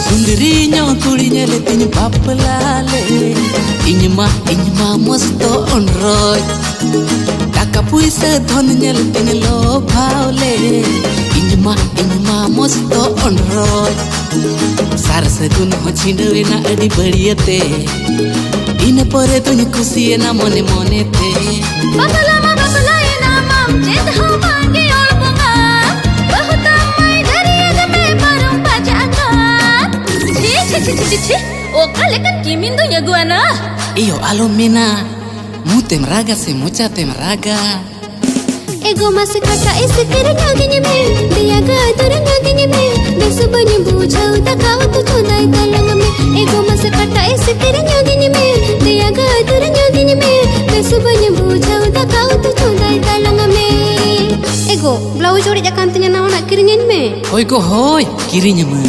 Sundri nyo kuri nyele tin bapalale. Inyma mosto onroy. Taka puisa dhon nyele tin lo bhaule. Inyma mosto onroy. Sar sagun ho chindwe na adi badiyate. Ina pore tuny kusiye na mone mone te. Bapala ina mam jed ho bangi aur bunga. Bahuta mai dariyad me parum pajaga. Chi. O kalekan kimindu yaguana. Iyo alomena. Mutem raga se mucha tem raga. Ego mas kata is kirnya gini me. Dia gadurnya gini me. Besubanya bujau takau tu chudai talang me. Ego mas kata is kirnya gini me. Dia gadurnya gini me. Besubanya bujau takau tu chudai talang me. Ego blouse jodi jakan tanya naon kirnya me. Hoi ko hoi kirinya me.